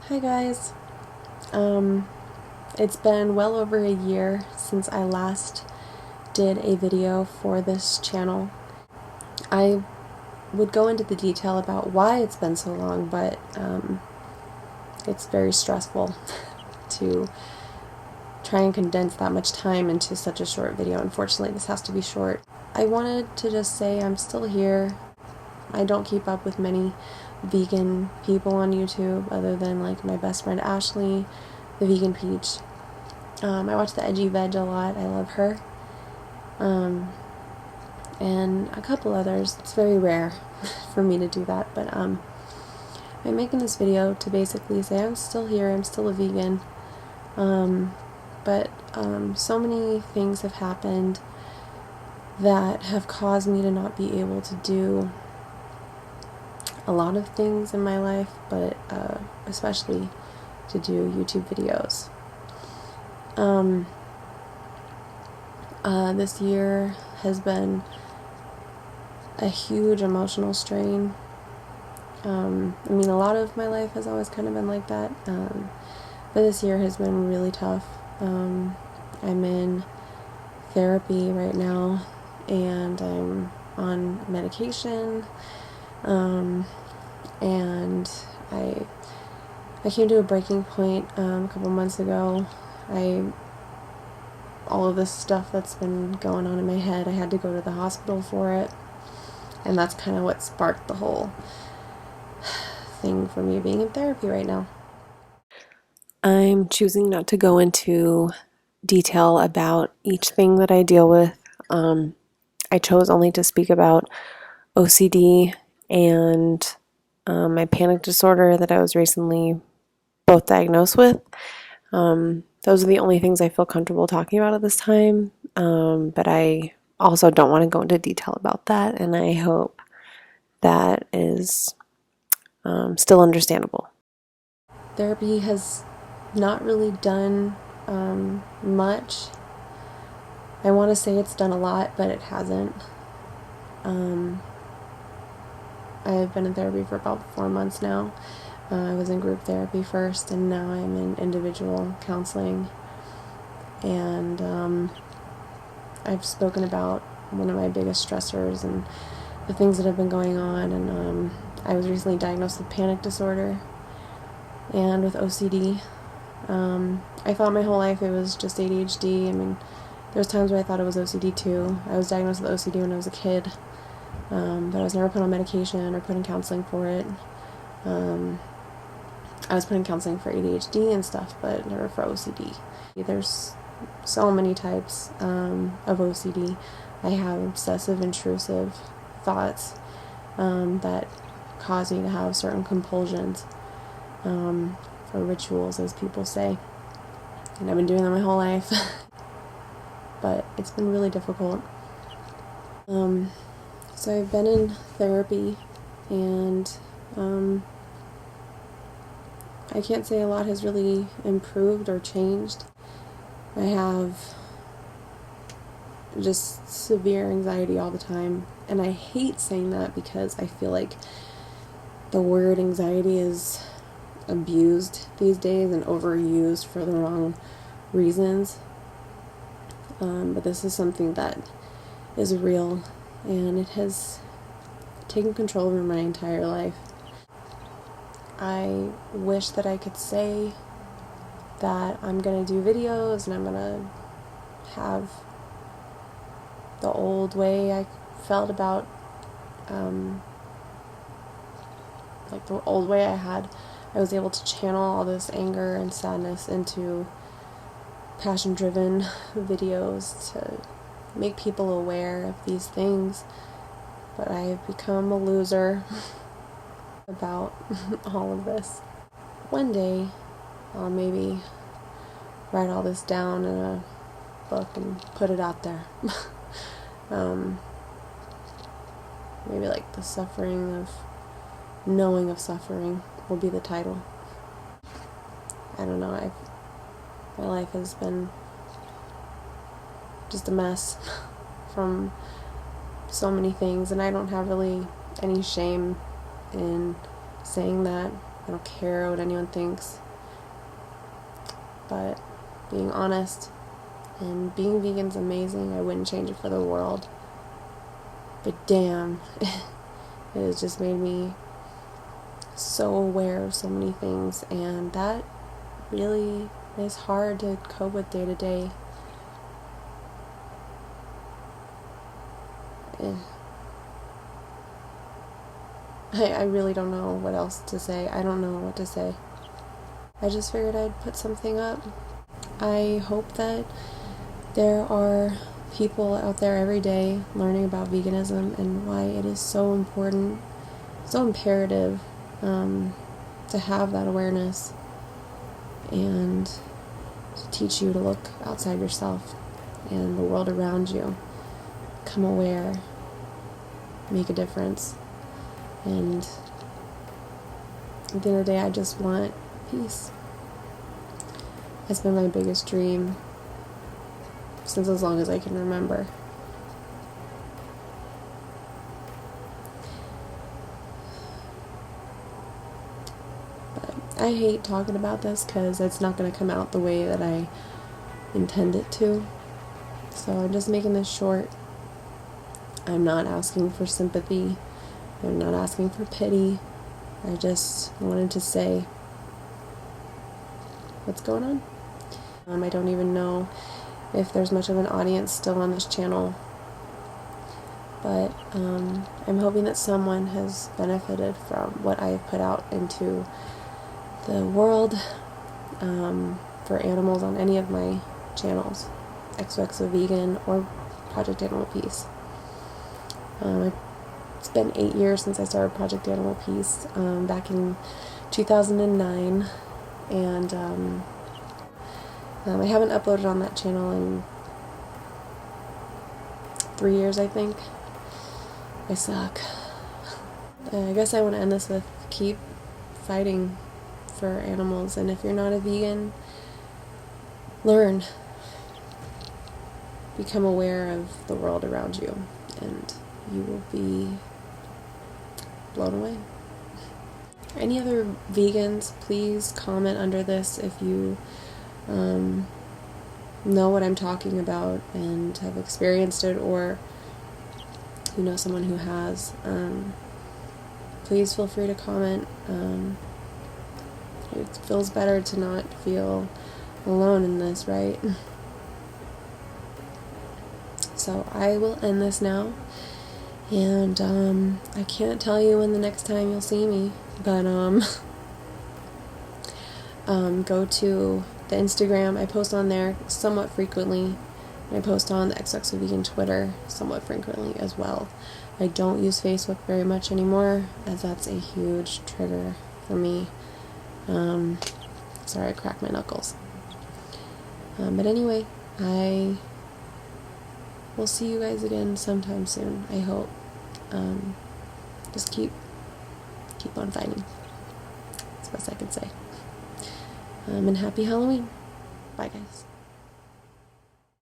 Hi guys. It's been well over a year since I last did a video for this channel. I would go into the detail about why it's been so long, but it's very stressful to try and condense that much time into such a short video. Unfortunately, this has to be short. I wanted to just say I'm still here. I don't keep up with many vegan people on YouTube other than like my best friend Ashley, the Vegan Peach. I watch the Edgy Veg a lot. I love her. And a couple others. It's very rare for me to do that, but I'm making this video to basically say I'm still here, I'm still a vegan. But so many things have happened that have caused me to not be able to do a lot of things in my life, but especially to do YouTube videos. This year has been a huge emotional strain. I mean, a lot of my life has always kind of been like that, but this year has been really tough. I'm in therapy right now, and I'm on medication, and I came to a breaking point a couple months ago. All of this stuff that's been going on in my head, I had to go to the hospital for it, and that's kind of what sparked the whole thing for me being in therapy right now. I'm choosing not to go into detail about each thing that I deal with. I chose only to speak about OCD and my panic disorder that I was recently both diagnosed with. Those are the only things I feel comfortable talking about at this time, but I also don't want to go into detail about that, and I hope that is still understandable. Therapy has not really done much. I want to say it's done a lot, but it hasn't. I've been in therapy for about 4 months now. I was in group therapy first, and now I'm in individual counseling. And I've spoken about one of my biggest stressors and the things that have been going on. And I was recently diagnosed with panic disorder and with OCD. I thought my whole life it was just ADHD. I mean, there was times where I thought it was OCD too. I was diagnosed with OCD when I was a kid, but I was never put on medication or put in counseling for it. I was put in counseling for ADHD and stuff, but never for OCD. There's so many types of OCD. I have obsessive intrusive thoughts that cause me to have certain compulsions, or rituals, as people say. And I've been doing that my whole life. But it's been really difficult. So I've been in therapy, and I can't say a lot has really improved or changed. I have just severe anxiety all the time, and I hate saying that because I feel like the word anxiety is abused these days and overused for the wrong reasons. But this is something that is real, and it has taken control over my entire life. I wish that I could say that I'm going to do videos and I'm going to have the old way I felt about, like the old way I had. I was able to channel all this anger and sadness into passion-driven videos to make people aware of these things, but I have become a loser about all of this. One day I'll maybe write all this down in a book and put it out there. Maybe like the suffering of knowing of suffering will be the title. I don't know, my life has been just a mess from so many things, and I don't have really any shame in saying that. I don't care what anyone thinks. But being honest and being vegan's amazing. I wouldn't change it for the world. But damn, it has just made me so aware of so many things, and that really is hard to cope with day to day. I really don't know what else to say. I don't know what to say. I just figured I'd put something up. I hope that there are people out there every day learning about veganism and why it is so important, so imperative to have that awareness and to teach you to look outside yourself and the world around you. Become aware, make a difference. And at the end of the day, I just want peace. It's been my biggest dream since as long as I can remember. But I hate talking about this because it's not going to come out the way that I intend it to. So I'm just making this short. I'm not asking for sympathy. I'm not asking for pity. I just wanted to say what's going on. I don't even know if there's much of an audience still on this channel, but I'm hoping that someone has benefited from what I have put out into the world for animals on any of my channels, xoxoVegan or Project Animal Peace. It's been 8 years since I started Project Animal Peace, back in 2009, and I haven't uploaded on that channel in 3 years, I think. I suck. I guess I want to end this with keep fighting for animals, and if you're not a vegan, learn. Become aware of the world around you, and you will be blown away. Any other vegans, please comment under this if you know what I'm talking about and have experienced it, or you know someone who has. Please feel free to comment. It feels better to not feel alone in this, right? So I will end this now, and I can't tell you when the next time you'll see me, but go to the Instagram. I post on there somewhat frequently. I post on the xoxoVegan Twitter somewhat frequently as well. I don't use Facebook very much anymore, as that's a huge trigger for me. Sorry, I cracked my knuckles. But anyway, I will see you guys again sometime soon, I hope. Just keep on fighting. That's the best I can say. And happy Halloween. Bye, guys.